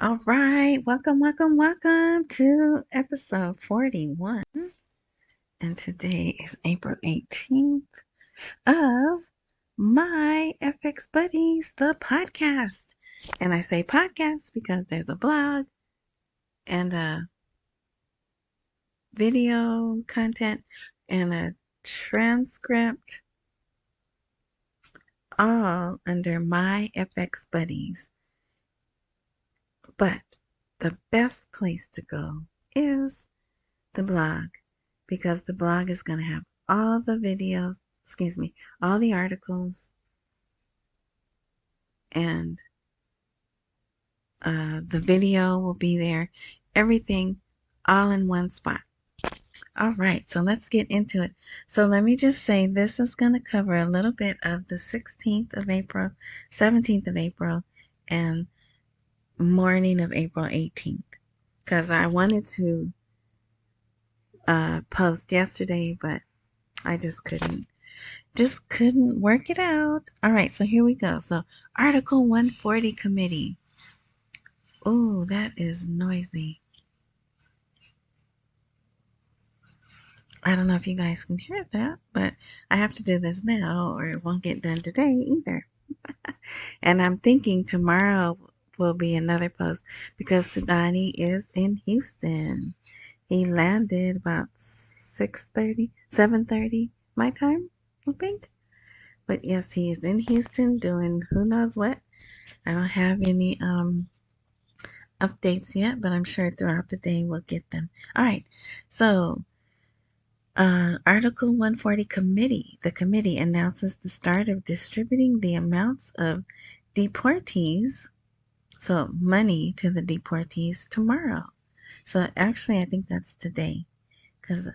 All right, welcome to episode 41. And today is April 18th of My FX Buddies, the podcast. And I say podcast because there's a blog and a video content and a transcript all under My FX Buddies. But the best place to go is the blog, because the blog is going to have all the videos, all the articles, and the video will be there. Everything all in one spot. All right, so let's get into it. So let me just say this is going to cover a little bit of the 16th of April, 17th of April, and morning of April 18th. Because I wanted to post yesterday, but I just couldn't work it out. All right, so here we go. So Article 140 Committee. Oh, that is noisy. I don't know if you guys can hear that, but I have to do this now or it won't get done today either. And I'm thinking tomorrow will be another post because Sudani is in Houston. He landed about 6:30, 7:30 my time, I think. But yes, he is in Houston doing who knows what. I don't have any updates yet, but I'm sure throughout the day we'll get them. All right, so Article 140 Committee. The committee announces the start of distributing the amounts of deportees, so money to the deportees, tomorrow. So actually, I think that's today, because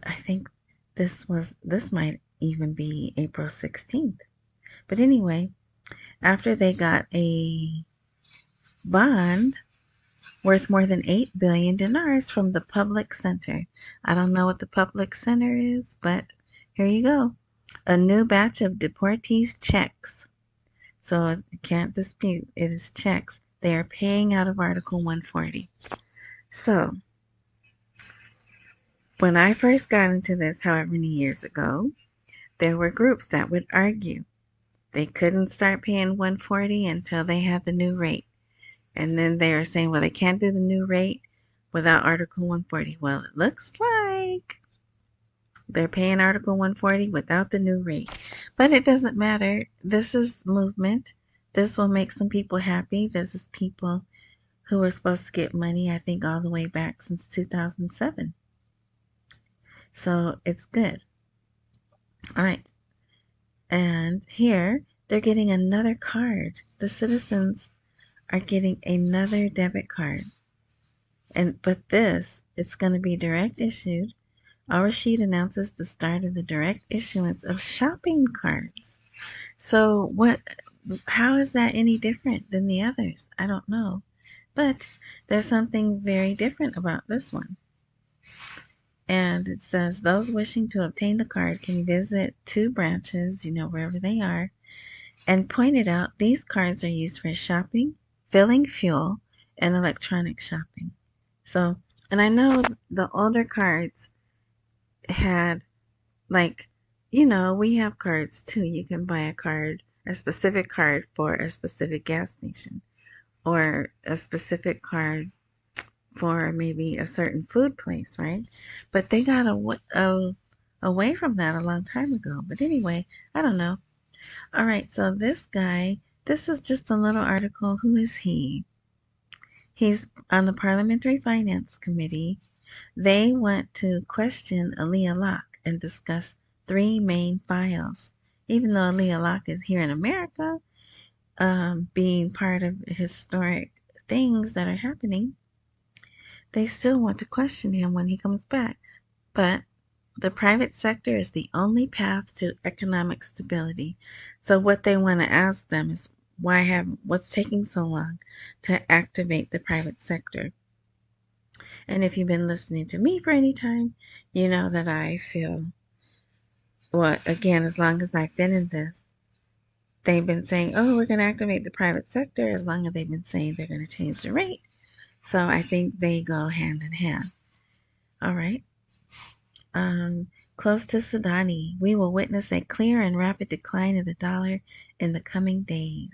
I think this might even be April 16th. But anyway, after they got a bond worth more than 8 billion dinars from the public center. I don't know what the public center is, but here you go. A new batch of deportees checks. So you can't dispute, it is checks. They are paying out of Article 140. So, when I first got into this, however many years ago, there were groups that would argue they couldn't start paying 140 until they had the new rate. And then they were saying, well, they can't do the new rate without Article 140. Well, it looks like they're paying Article 140 without the new rate. But it doesn't matter. This is movement. This will make some people happy. This is people who were supposed to get money, I think, all the way back since 2007. So it's good. All right. And here, they're getting another card. The citizens are getting another debit card. But it's going to be direct issued. Al-Rashid announces the start of the direct issuance of shopping cards. So how is that any different than the others? I don't know. But there's something very different about this one. And it says those wishing to obtain the card can visit 2 branches, wherever they are, and pointed out these cards are used for shopping, filling fuel, and electronic shopping. So, and I know the older cards had, we have cards too. You can buy a specific card for a specific gas station, or a specific card for maybe a certain food place, right? But they got away from that a long time ago. But anyway, I don't know. All right, so this guy, this is just a little article. Who is he? He's on the Parliamentary Finance Committee. They want to question Aaliyah Locke and discuss 3 main files. Even though Aaliyah Locke is here in America, being part of historic things that are happening, they still want to question him when he comes back. But the private sector is the only path to economic stability. So what they want to ask them is, what's taking so long to activate the private sector? And if you've been listening to me for any time, you know that I feel, again, as long as I've been in this, they've been saying, oh, we're going to activate the private sector as long as they've been saying they're going to change the rate. So I think they go hand in hand. All right. Close to Sudani, we will witness a clear and rapid decline of the dollar in the coming days.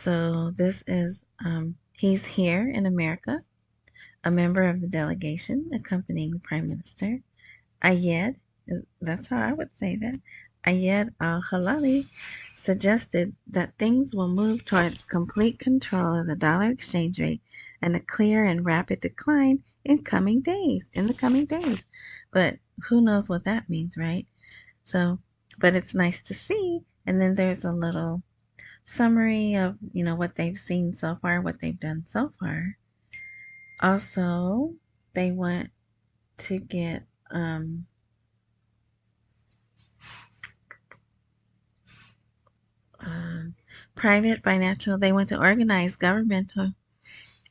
So this is, he's here in America, a member of the delegation accompanying the Prime Minister. Ayed, that's how I would say that, Ayed al-Halali suggested that things will move towards complete control of the dollar exchange rate and a clear and rapid decline in the coming days. But who knows what that means, right? So, but it's nice to see. And then there's a little summary of, what they've seen so far, what they've done so far. Also, they want to get they want to organize governmental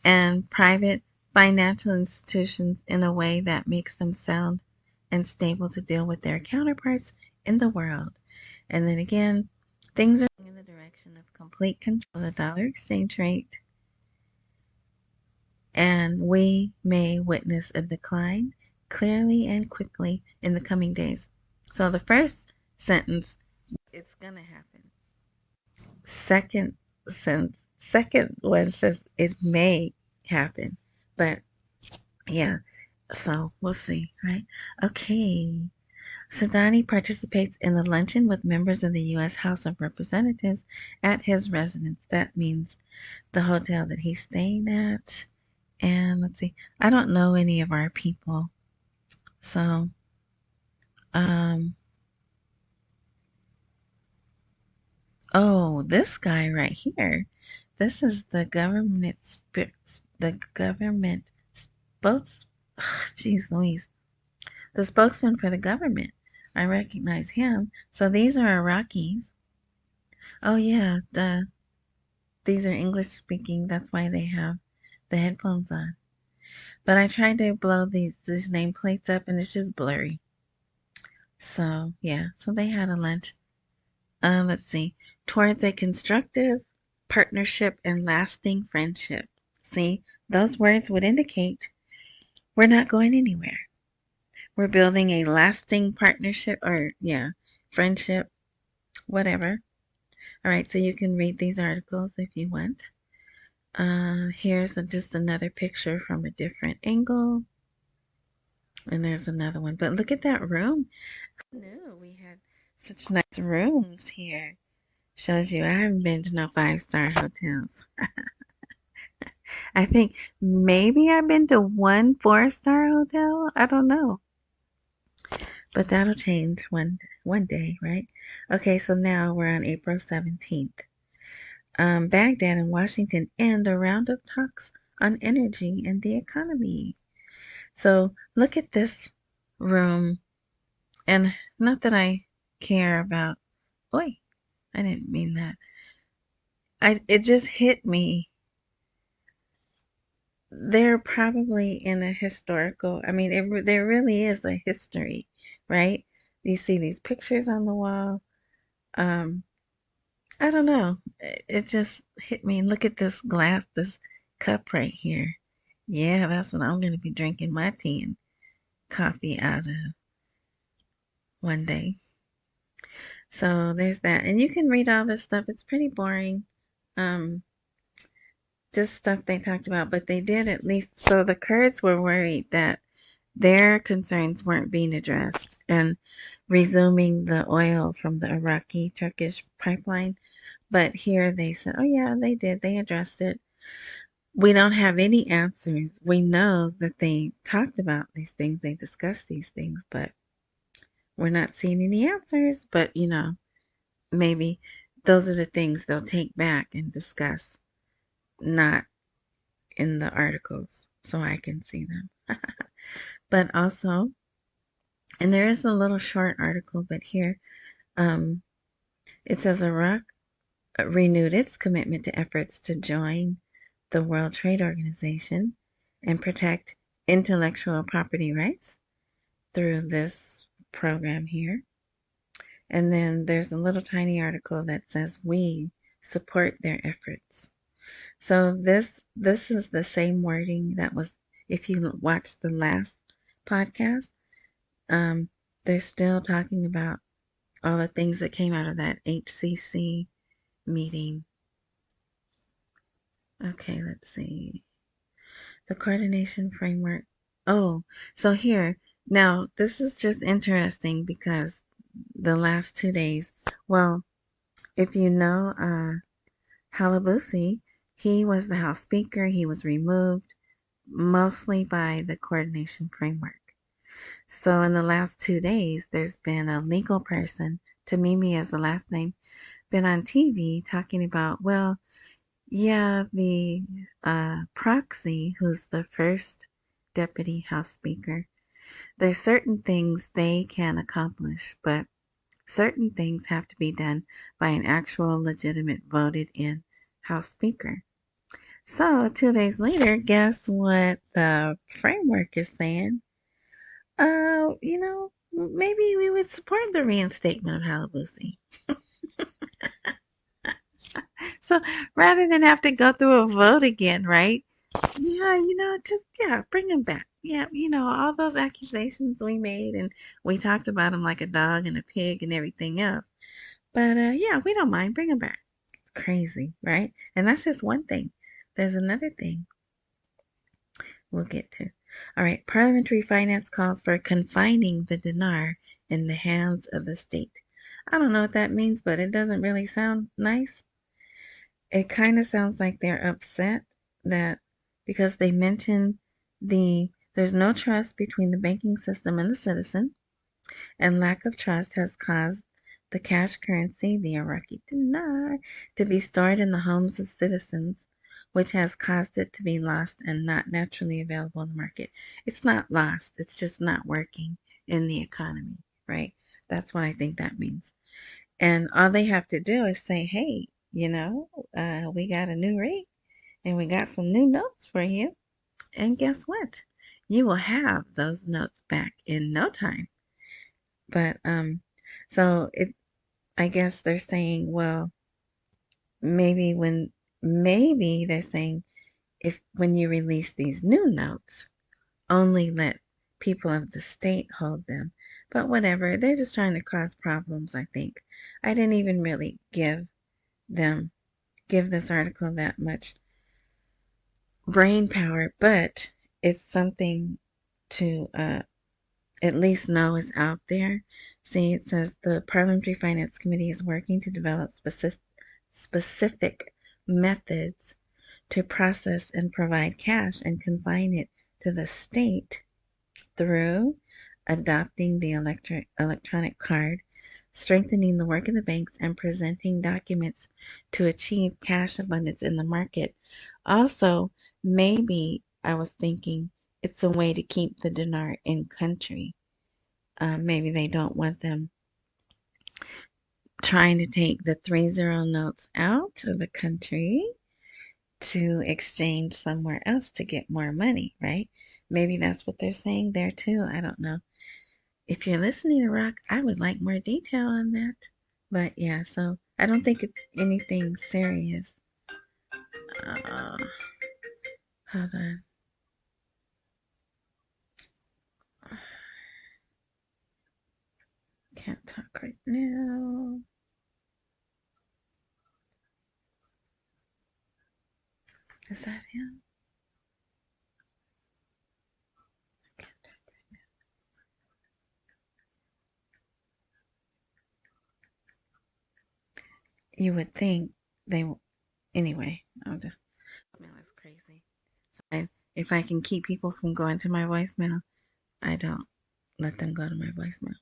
and private financial institutions in a way that makes them sound and stable to deal with their counterparts in the world. And then again, things are in the direction of complete control of the dollar exchange rate, and we may witness a decline clearly and quickly in the coming days. So the first sentence, it's going to happen. Second one says it may happen. But yeah, so we'll see, right? Okay. Sudani participates in a luncheon with members of the U.S. House of Representatives at his residence. That means the hotel that he's staying at. And let's see, I don't know any of our people. So, oh, this guy right here. This is the government jeez Louise. The spokesman for the government. I recognize him. So these are Iraqis. Oh yeah, these are English speaking. That's why they have the headphones on. But I tried to blow these nameplates up and it's just blurry. So yeah, so they had a lunch. Let's see. Towards a constructive partnership and lasting friendship. See, those words would indicate we're not going anywhere. We're building a lasting partnership or, friendship, whatever. All right, so you can read these articles if you want. Here's just another picture from a different angle. And there's another one. But look at that room. Who knew we had such nice rooms here? Shows you I haven't been to no 5-star hotels. I think maybe I've been to one 4-star hotel. I don't know. But that'll change one day, right? Okay, so now we're on April 17th. Baghdad and Washington end a round of talks on energy and the economy. So look at this room. And not that I care about... Oi, I didn't mean that. It just hit me. They're probably in a historical... I mean, there really is a history, right? You see these pictures on the wall. I don't know. It just hit me. Look at this glass, this cup right here. Yeah, that's what I'm going to be drinking my tea and coffee out of one day. So there's that. And you can read all this stuff. It's pretty boring. Just stuff they talked about. But they did at least. So the Kurds were worried that their concerns weren't being addressed. And resuming the oil from the Iraqi-Turkish pipeline. But here they said, oh yeah, they did. They addressed it. We don't have any answers. We know that they talked about these things. They discussed these things, but we're not seeing any answers. But, maybe those are the things they'll take back and discuss, not in the articles, so I can see them. But also, and there is a little short article, but here it says Iraq renewed its commitment to efforts to join the World Trade Organization and protect intellectual property rights through this program here. And then there's a little tiny article that says we support their efforts. So this is the same wording that was, if you watched the last podcast, um, they're still talking about all the things that came out of that HCC meeting. Okay, let's see. The coordination framework. Oh, so here, now this is just interesting because the last 2 days, well, if you know Halabusi, he was the House Speaker. He was removed mostly by the coordination framework. So in the last 2 days, there's been a legal person, Tamimi as the last name, been on TV talking about, well, yeah, the proxy, who's the first deputy House Speaker, there's certain things they can accomplish, but certain things have to be done by an actual legitimate voted in House Speaker. So 2 days later, guess what the framework is saying? Maybe we would support the reinstatement of Halabusi. So rather than have to go through a vote again, right? Yeah, bring him back. Yeah, all those accusations we made and we talked about him like a dog and a pig and everything else. But yeah, we don't mind. Bring him back. It's crazy, right? And that's just one thing. There's another thing we'll get to. All right, parliamentary finance calls for confining the dinar in the hands of the state. I don't know what that means, but it doesn't really sound nice. It kind of sounds like they're upset that because they mentioned there's no trust between the banking system and the citizen, and lack of trust has caused the cash currency, the Iraqi dinar, to be stored in the homes of citizens, which has caused it to be lost and not naturally available in the market. It's not lost, it's just not working in the economy, right? That's what I think that means. And all they have to do is say, hey, we got a new rate and we got some new notes for you. And guess what? You will have those notes back in no time. But I guess they're saying, well, maybe they're saying if when you release these new notes, only let people of the state hold them. But whatever, they're just trying to cause problems, I think. I didn't even really give this article that much brain power, but it's something to at least know is out there. See, it says the Parliamentary Finance Committee is working to develop specific methods to process and provide cash and confine it to the state through adopting the electronic card, strengthening the work of the banks, and presenting documents to achieve cash abundance in the market. Also, maybe I was thinking it's a way to keep the dinar in country. Maybe they don't want them trying to take the 3-0 notes out of the country to exchange somewhere else to get more money, right? Maybe that's what they're saying there too. I don't know. If you're listening to Rock, I would like more detail on that. But yeah, so I don't think it's anything serious. Hold on. Can't talk right now. Is that him? I can't talk right now. You would think they anyway. I'll just voicemail is crazy. So if I can keep people from going to my voicemail, I don't let them go to my voicemail.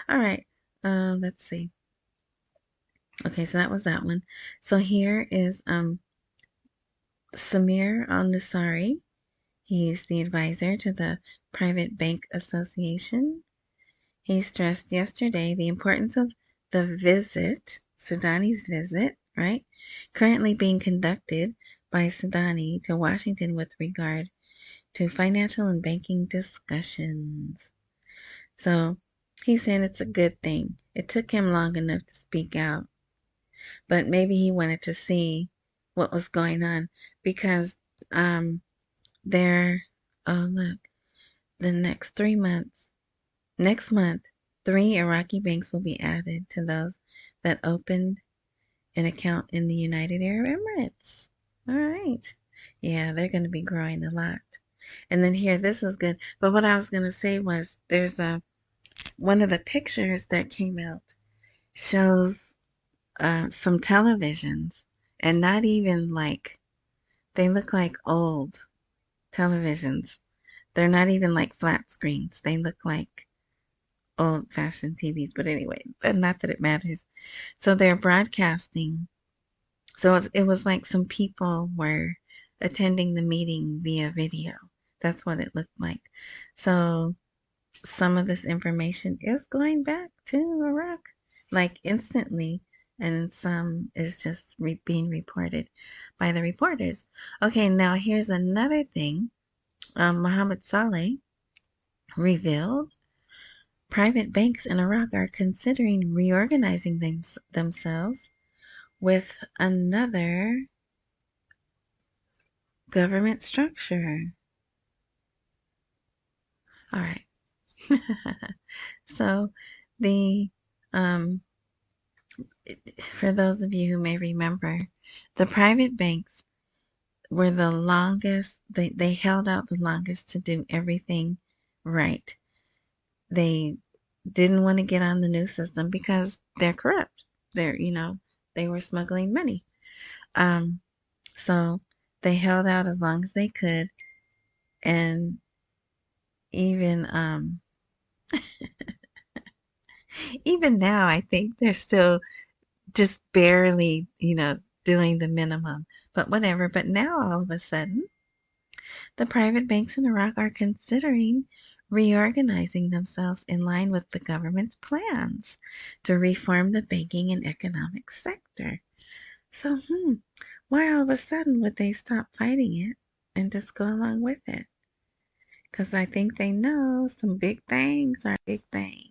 All right. Let's see. Okay, so that was that one. So here is Samir Al-Nusari. He's the advisor to the Private Bank Association. He stressed yesterday the importance of the visit, Sudani's visit, right? Currently being conducted by Sudani to Washington with regard to financial and banking discussions. So He's saying it's a good thing. It took him long enough to speak out, but maybe he wanted to see what was going on because um there. Oh look, the next 3 months. Next month, 3 Iraqi banks will be added to those that opened an account in the United Arab Emirates. All right. Yeah, they're going to be growing a lot. And then here, this is good. But what I was going to say was there's one of the pictures that came out shows some televisions, and not even like, they look like old televisions. They're not even like flat screens. They look like old-fashioned TVs. But anyway, not that it matters. So they're broadcasting. So it was like some people were attending the meeting via video. That's what it looked like. So some of this information is going back to Iraq, like instantly, and some is just being reported by the reporters. Okay, now here's another thing. Mohammed Saleh revealed private banks in Iraq are considering reorganizing themselves with another government structure. All right. So the um for those of you who may remember, the private banks were the longest, they held out the longest to do everything right. They didn't want to get on the new system because they're corrupt. They were smuggling money. So they held out as long as they could, and even even now I think they're still just barely, doing the minimum. But whatever. But now all of a sudden, the private banks in Iraq are considering reorganizing themselves in line with the government's plans to reform the banking and economic sector. So, why all of a sudden would they stop fighting it and just go along with it? Because I think they know some big things are big things.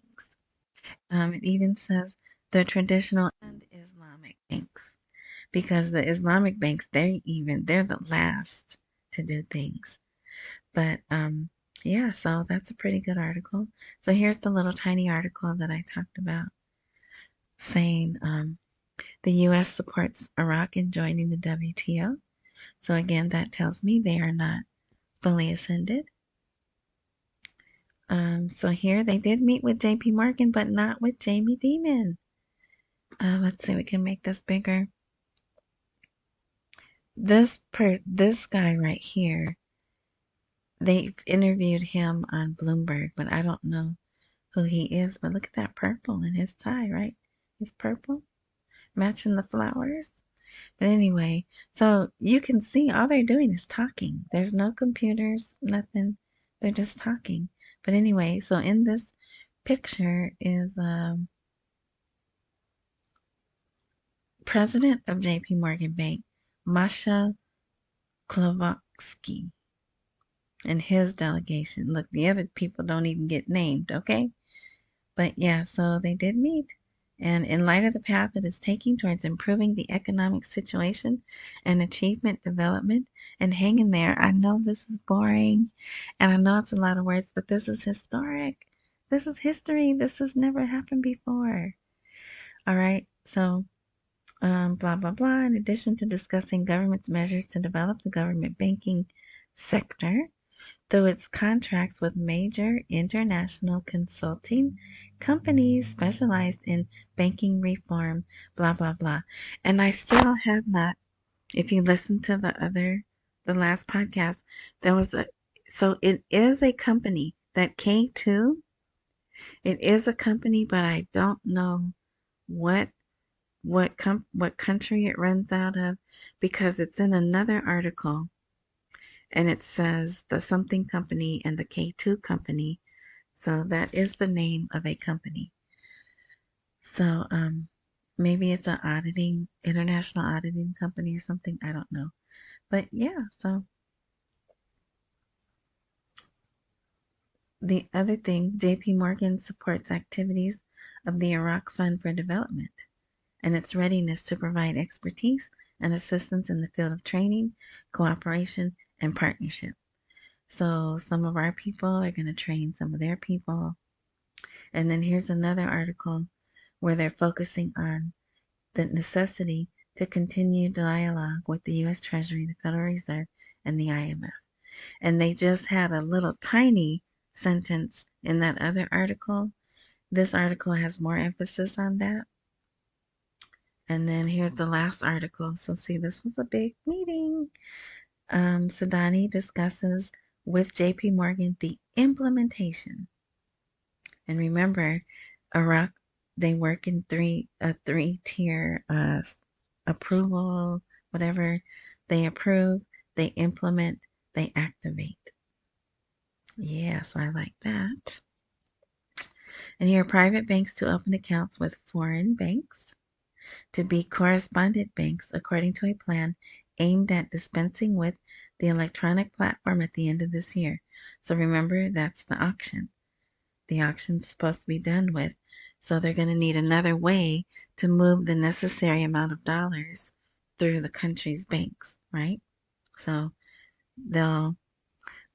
It even says the traditional and Islamic banks, because the Islamic banks, they're the last to do things. But yeah, so that's a pretty good article. So here's the little tiny article that I talked about, saying the U.S. supports Iraq in joining the WTO. So again, that tells me they are not fully ascended. So here they did meet with J.P. Morgan, but not with Jamie Dimon. Let's see, we can make this bigger. This guy right here, they interviewed him on Bloomberg, but I don't know who he is. But look at that purple in his tie, right? It's purple, matching the flowers. But anyway, so you can see all they're doing is talking. There's no computers, nothing. They're just talking. But anyway, so in this picture is president of J.P. Morgan Bank, Masha Klavatsky, and his delegation. Look, the other people don't even get named, okay? But yeah, so they did meet. And in light of the path it is taking towards improving the economic situation and achievement development, and hang in there. I know this is boring, and I know it's a lot of words, but this is historic. This is history. This has never happened before. All right, so blah, blah, blah. In addition to discussing government's measures to develop the government banking sector, through its contracts with major international consulting companies specialized in banking reform, blah, blah, blah. And I still have not, if you listen to the last podcast, so it is a company, that K2, it is a company, but I don't know what country it runs out of, because it's in another article. And it says the something company and the K2 company. So that is the name of a company. So maybe it's an international auditing company or something. I don't know. But yeah, so the other thing, JP Morgan supports activities of the Iraq Fund for Development and its readiness to provide expertise and assistance in the field of training, cooperation, and partnership. So some of our people are going to train some of their people. And then here's another article where they're focusing on the necessity to continue dialogue with the U.S. Treasury, the Federal Reserve, and the IMF. And they just had a little tiny sentence in that other article. This article has more emphasis on that. And then here's the last article. So see, this was a big meeting. Sadani discusses with JP Morgan the implementation. And remember, Iraq, they work in a three-tier approval, whatever. They approve, they implement, they activate. Yeah, so I like that. And here are private banks to open accounts with foreign banks to be correspondent banks according to a plan aimed at dispensing with the electronic platform at the end of this year. So remember, that's the auction. The auction's supposed to be done with. So they're going to need another way to move the necessary amount of dollars through the country's banks, right? So they'll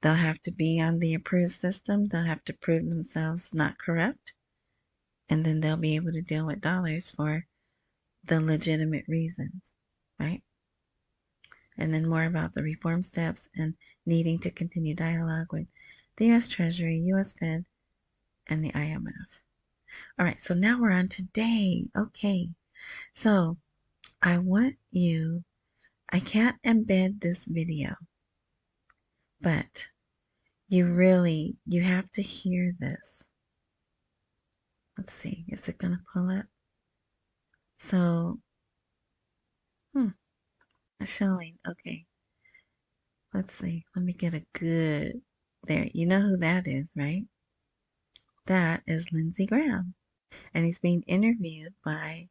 have to be on the approved system. They'll have to prove themselves not corrupt. And then they'll be able to deal with dollars for the legitimate reasons, right? And then more about the reform steps and needing to continue dialogue with the U.S. Treasury, U.S. Fed, and the IMF. All right, so now we're on today. Okay, so I want you, I can't embed this video, but you have to hear this. Let's see, is it going to pull up? So, it's showing. Okay, let's see. Let me get a good, there. You know who that is, right? That is Lindsey Graham. And he's being interviewed by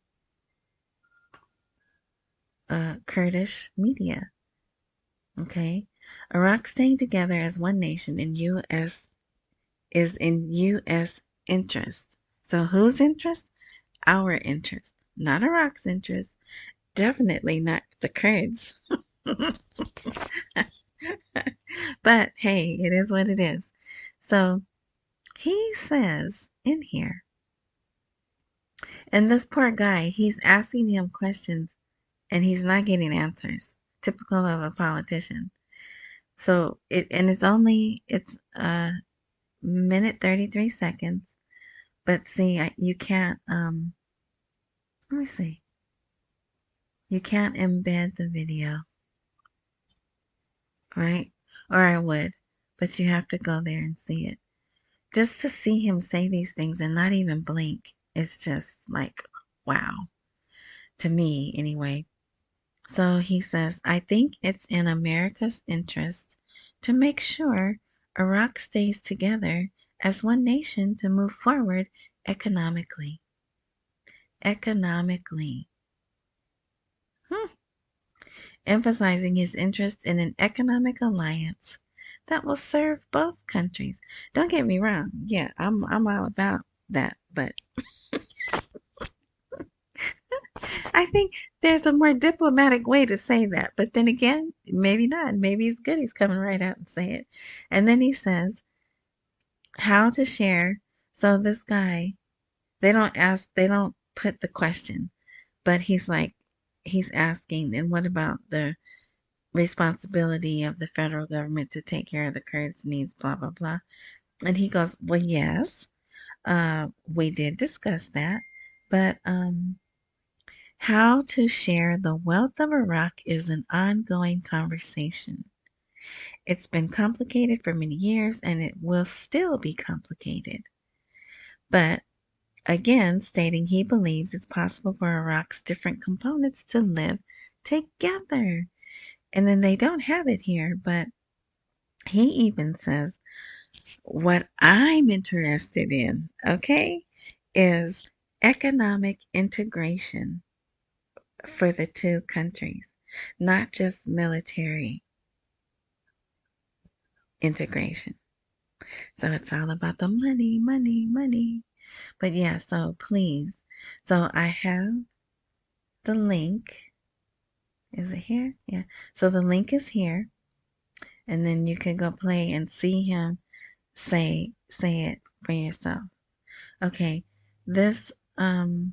Kurdish media. Okay? Iraq staying together as one nation in U.S. is in U.S. interest. So whose interest? Our interest. Not Iraq's interest. Definitely not the Kurds. But hey, it is what it is. So he says in here, and this poor guy, he's asking him questions and he's not getting answers. Typical of a politician. So it's a minute 33 seconds. But see, you can't let me see. You can't embed the video. Right? Or I would, but you have to go there and see it. Just to see him say these things and not even blink, it's just like, wow. To me, anyway. So he says, I think it's in America's interest to make sure Iraq stays together as one nation to move forward economically. Economically. Emphasizing his interest in an economic alliance that will serve both countries. Don't get me wrong. Yeah, I'm all about that, but I think there's a more diplomatic way to say that. But then again, maybe not. Maybe it's good he's coming right out and say it. And then he says how to share. So this guy, they don't put the question, but he's asking, and what about the responsibility of the federal government to take care of the Kurds' needs, blah, blah, blah. And he goes, well, yes, we did discuss that, but how to share the wealth of Iraq is an ongoing conversation. It's been complicated for many years, and it will still be complicated. But again, stating he believes it's possible for Iraq's different components to live together. And then they don't have it here, but he even says, what I'm interested in, okay, is economic integration for the two countries, not just military integration. So it's all about the money, money, money. But yeah, so please. So I have the link. Is it here? Yeah. So the link is here. And then you can go play and see him say it for yourself. Okay. This we're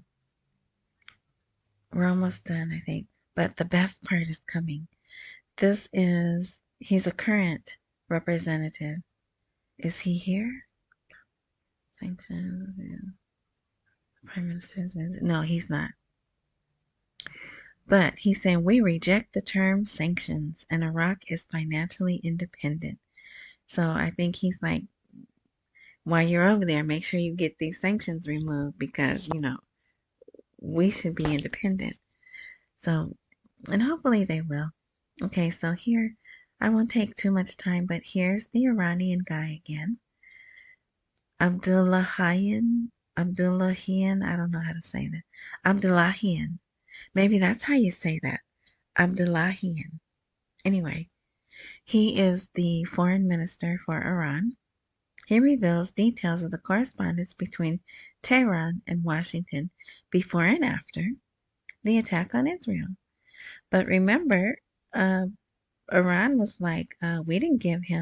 almost done, I think. But the best part is coming. He's a current representative. Is he here? Sanctions, Prime Minister's visit. No, he's not. But he's saying we reject the term sanctions and Iraq is financially independent. So I think he's like, while you're over there, make sure you get these sanctions removed because, we should be independent. So, and hopefully they will. Okay, so here, I won't take too much time, but here's the Iranian guy again. Abdullahian, I don't know how to say that. Abdullahian. Maybe that's how you say that. Abdullahian. Anyway, he is the foreign minister for Iran. He reveals details of the correspondence between Tehran and Washington before and after the attack on Israel. But remember, Iran was like, we didn't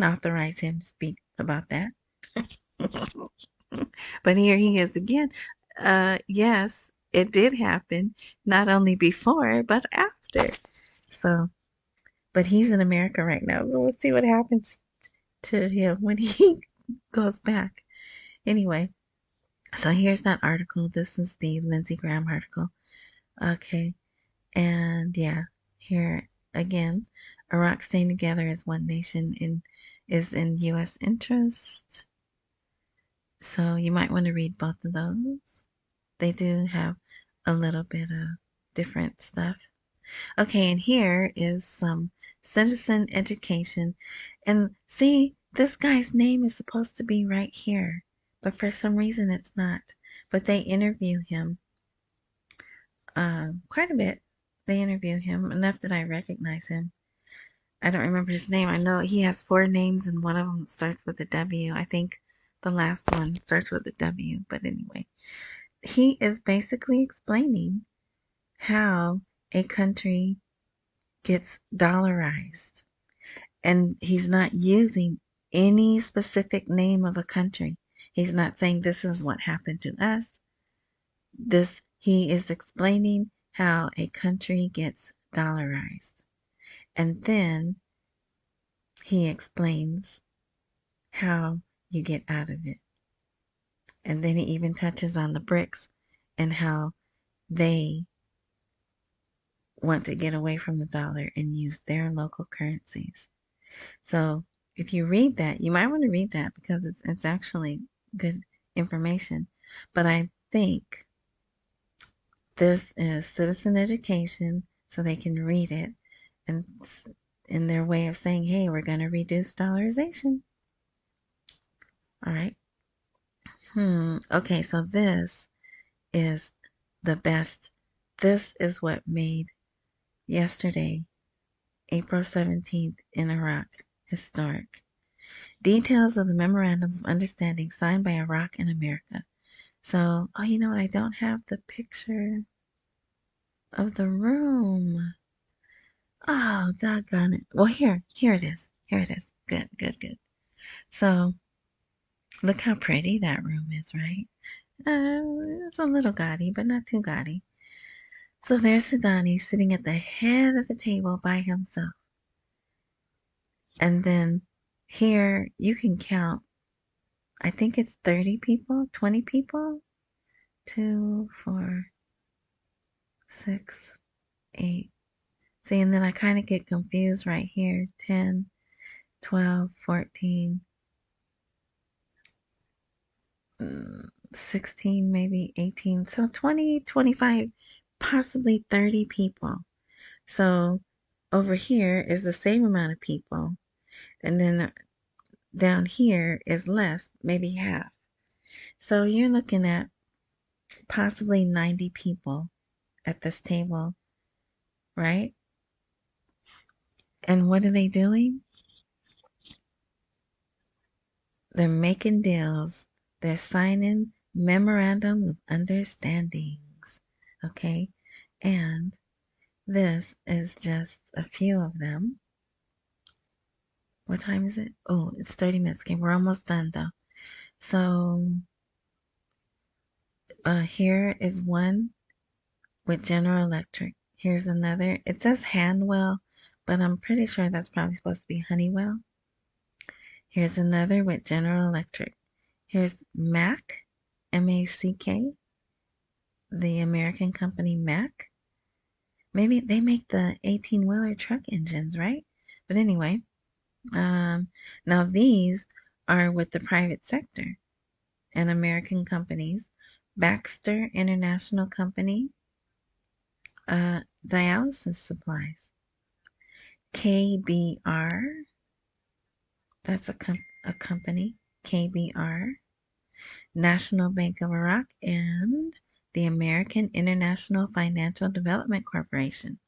authorize him to speak about that. But here he is again. Yes, it did happen, not only before, but after. So, but he's in America right now. So we'll see what happens to him when he goes back. Anyway, so here's that article. This is the Lindsey Graham article. Okay. And yeah, here again, Iraq staying together as one nation is in U.S. interest. So you might want to read both of those. They do have a little bit of different stuff. Okay, and here is some citizen education. And see, this guy's name is supposed to be right here, but for some reason it's not. But they interview him quite a bit. They interview him enough that I recognize him. I don't remember his name. I know he has 4 names and one of them starts with a W. I think the last one starts with a W. But anyway, he is basically explaining how a country gets dollarized. And he's not using any specific name of a country. He's not saying this is what happened to us. He is explaining how a country gets dollarized. And then he explains how you get out of it. And then he even touches on the BRICS and how they want to get away from the dollar and use their local currencies. So if you read that, you might want to read that because it's actually good information. But I think this is citizen education so they can read it and in their way of saying, hey, we're going to reduce dollarization. All right. Okay, so this is the best. This is what made yesterday, April 17th in Iraq, historic. Details of the Memorandums of Understanding signed by Iraq and America. So, oh, you know what? I don't have the picture of the room. Oh, doggone it. Well, here it is. Here it is. Good, good, good. So, look how pretty that room is, right? It's a little gaudy, but not too gaudy. So there's Sudani sitting at the head of the table by himself. And then here you can count, I think it's 30 people, 20 people. 2, 4, 6, 8. See, and then I kind of get confused right here. 10, 12, 14, 16, maybe 18. So 20, 25, possibly 30 people. So over here is the same amount of people. And then down here is less, maybe half. So you're looking at possibly 90 people at this table, right? And what are they doing? They're making deals. They're signing memorandum of understandings. Okay? And this is just a few of them. What time is it? Oh, it's 30 minutes. Okay, we're almost done though. So, here is one with General Electric. Here's another. It says Hanwell, but I'm pretty sure that's probably supposed to be Honeywell. Here's another with General Electric. Here's Mack, M-A-C-K, the American company Mack. Maybe they make the 18-wheeler truck engines, right? But anyway, now these are with the private sector and American companies. Baxter International Company, dialysis supplies. KBR, that's a company. KBR, National Bank of Iraq, and the American International Financial Development Corporation.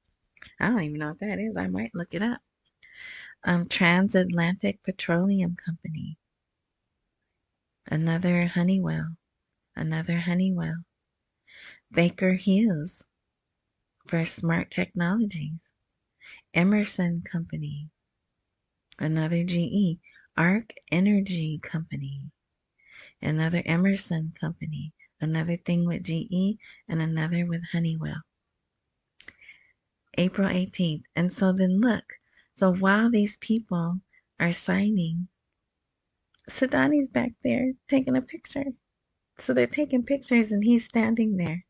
I don't even know what that is. I might look it up. Transatlantic Petroleum Company. Another Honeywell. Baker Hughes for smart technologies. Emerson Company. Another GE. Arc Energy Company. Another Emerson Company. Another thing with GE and another with Honeywell. April 18th. And so then look. So while these people are signing, Sadani's back there taking a picture. So they're taking pictures and he's standing there.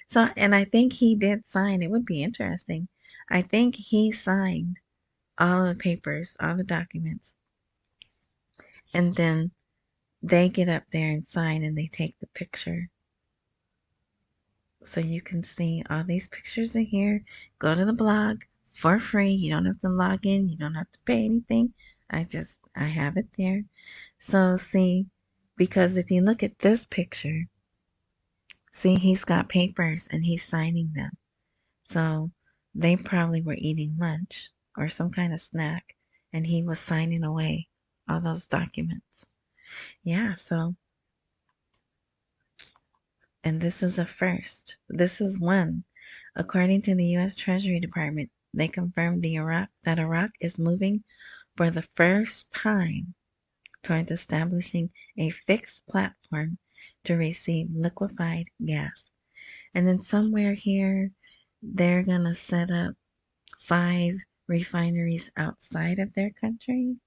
So, and I think he did sign. It would be interesting. I think he signed all the papers, all the documents. And then they get up there and sign and they take the picture. So you can see all these pictures are here. Go to the blog for free. You don't have to log in. You don't have to pay anything. I have it there. So see, because if you look at this picture, see, he's got papers and he's signing them. So they probably were eating lunch or some kind of snack and he was signing away all those documents. Yeah, so, and this is a first. This is one. According to the U.S. Treasury Department, they confirmed that Iraq is moving for the first time toward establishing a fixed platform to receive liquefied gas. And then somewhere here, they're going to set up 5 refineries outside of their country.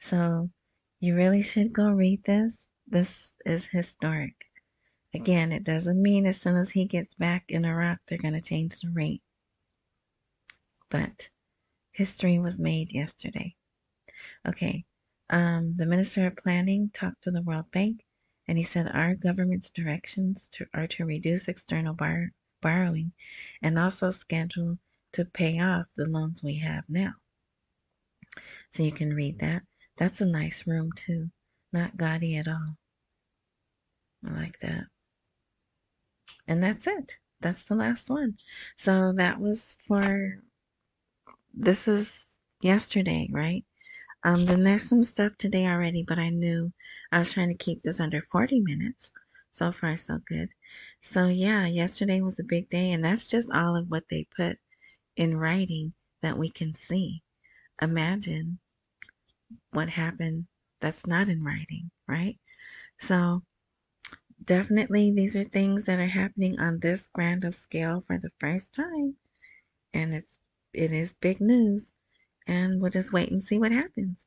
So you really should go read this. This is historic. Again, it doesn't mean as soon as he gets back in Iraq, they're going to change the rate. But history was made yesterday. Okay. The Minister of Planning talked to the World Bank, and he said our government's directions are to reduce external borrowing and also schedule to pay off the loans we have now. So you can read that. That's a nice room too. Not gaudy at all. I like that. And that's it. That's the last one. So that was this is yesterday, right? Then there's some stuff today already, but I knew I was trying to keep this under 40 minutes. So far, so good. So yeah, yesterday was a big day, and that's just all of what they put in writing that we can see. Imagine what happened that's not in writing, right? So definitely these are things that are happening on this grand of scale for the first time. And it is big news. And we'll just wait and see what happens.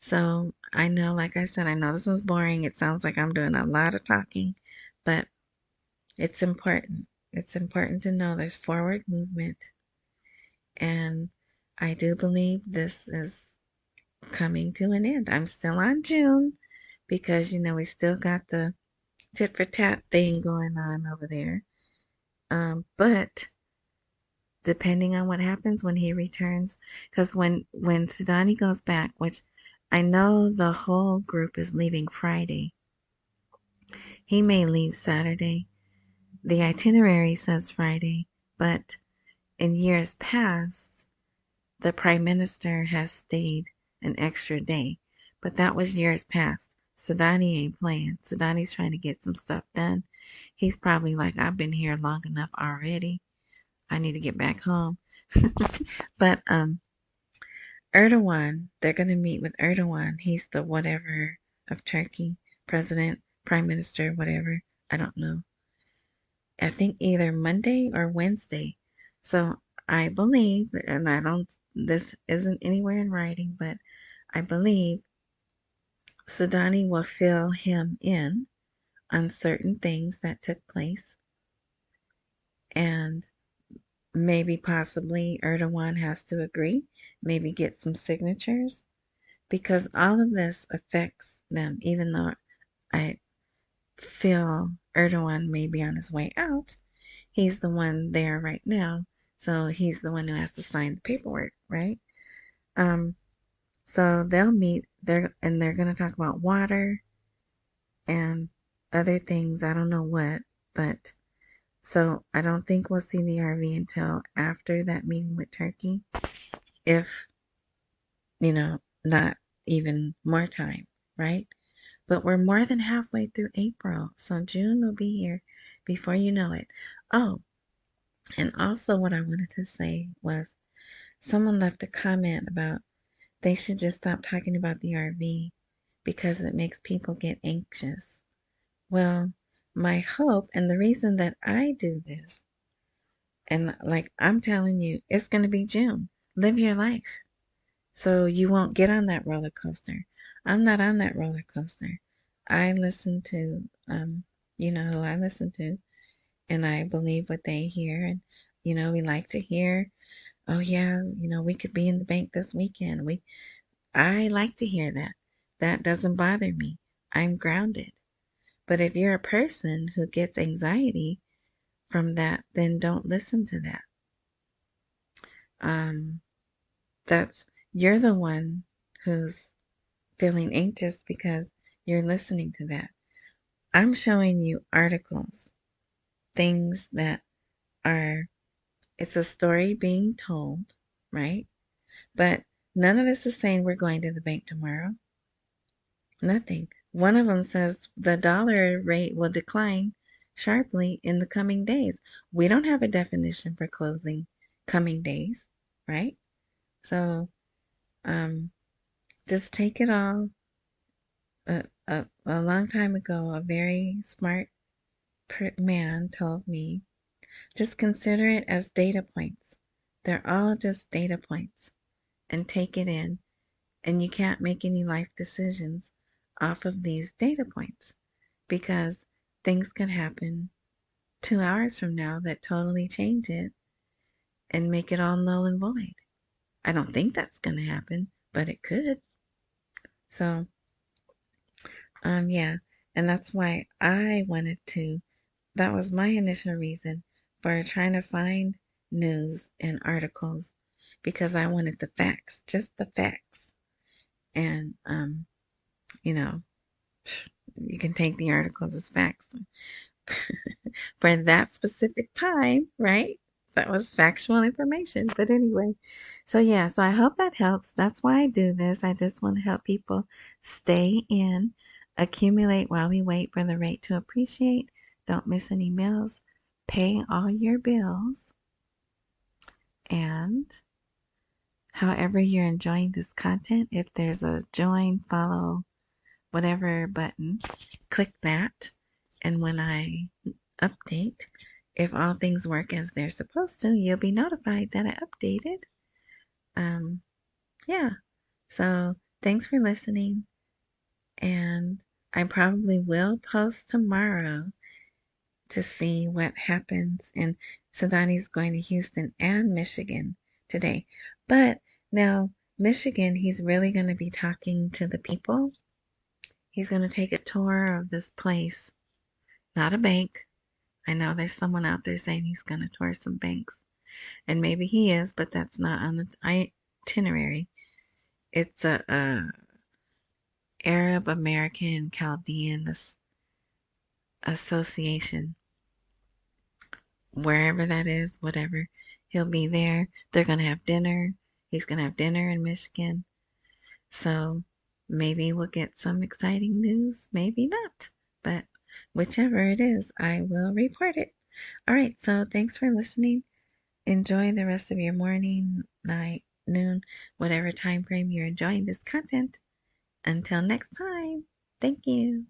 So I know, like I said, I know this was boring. It sounds like I'm doing a lot of talking, but it's important. It's important to know there's forward movement. And I do believe this is coming to an end. I'm still on June because, we still got the tit for tat thing going on over there. But depending on what happens when he returns, because when Sudani goes back, which I know the whole group is leaving Friday, he may leave Saturday. The itinerary says Friday, but in years past, the Prime Minister has stayed an extra day. But that was years past. Sadani ain't playing. Sadani's trying to get some stuff done. He's probably like, I've been here long enough already. I need to get back home. But Erdogan, they're going to meet with Erdogan. He's the whatever of Turkey, president, prime minister, whatever. I don't know. I think either Monday or Wednesday. So I believe, and I don't, this isn't anywhere in writing, but I believe Sudani will fill him in on certain things that took place. And maybe possibly Erdogan has to agree, maybe get some signatures, because all of this affects them, even though I feel Erdogan may be on his way out. He's the one there right now, so he's the one who has to sign the paperwork, right? So they'll meet they're going to talk about water and other things. I don't know what, but so I don't think we'll see the RV until after that meeting with Turkey, if not even more time, right? But we're more than halfway through April, so June will be here before you know it. Oh, and also what I wanted to say was someone left a comment about they should just stop talking about the RV because it makes people get anxious. Well, my hope and the reason that I do this, and like I'm telling you, it's going to be June. Live your life. So you won't get on that roller coaster. I'm not on that roller coaster. I listen to, you know who I listen to, and I believe what they hear. And, we like to hear, oh yeah, we could be in the bank this weekend. I like to hear that. That doesn't bother me. I'm grounded. But if you're a person who gets anxiety from that, then don't listen to that. You're the one who's feeling anxious because you're listening to that. I'm showing you articles, things that it's a story being told, right? But none of this is saying we're going to the bank tomorrow. Nothing. One of them says the dollar rate will decline sharply in the coming days. We don't have a definition for closing coming days, right? So, just take it all. A long time ago, a very smart man told me, just consider it as data points. They're all just data points, and take it in. And you can't make any life decisions off of these data points because things could happen 2 hours from now that totally change it and make it all null and void. I don't think that's going to happen, but it could. So, yeah, and that's why I wanted to, that was my initial reason for trying to find news and articles, because I wanted the facts, just the facts. And, you can take the articles as facts for that specific time, right? That was factual information. But anyway, so yeah, so I hope that helps. That's why I do this. I just want to help people stay in, accumulate while we wait for the rate to appreciate. Don't miss any meals. Pay all your bills. And however you're enjoying this content, if there's a join, follow, whatever button, click that. And when I update, if all things work as they're supposed to, you'll be notified that I updated. Yeah. So thanks for listening. And I probably will post tomorrow to see what happens. And Sadani's going to Houston and Michigan today. But now, Michigan, he's really going to be talking to the people. He's going to take a tour of this place, not a bank. I know there's someone out there saying he's going to tour some banks. And maybe he is, but that's not on the itinerary. It's a Arab-American Chaldean association. Wherever that is, whatever. He'll be there. They're going to have dinner. He's going to have dinner in Michigan. So maybe we'll get some exciting news, maybe not. But whichever it is, I will report it. All right, so thanks for listening. Enjoy the rest of your morning, night, noon, whatever time frame you're enjoying this content. Until next time, thank you.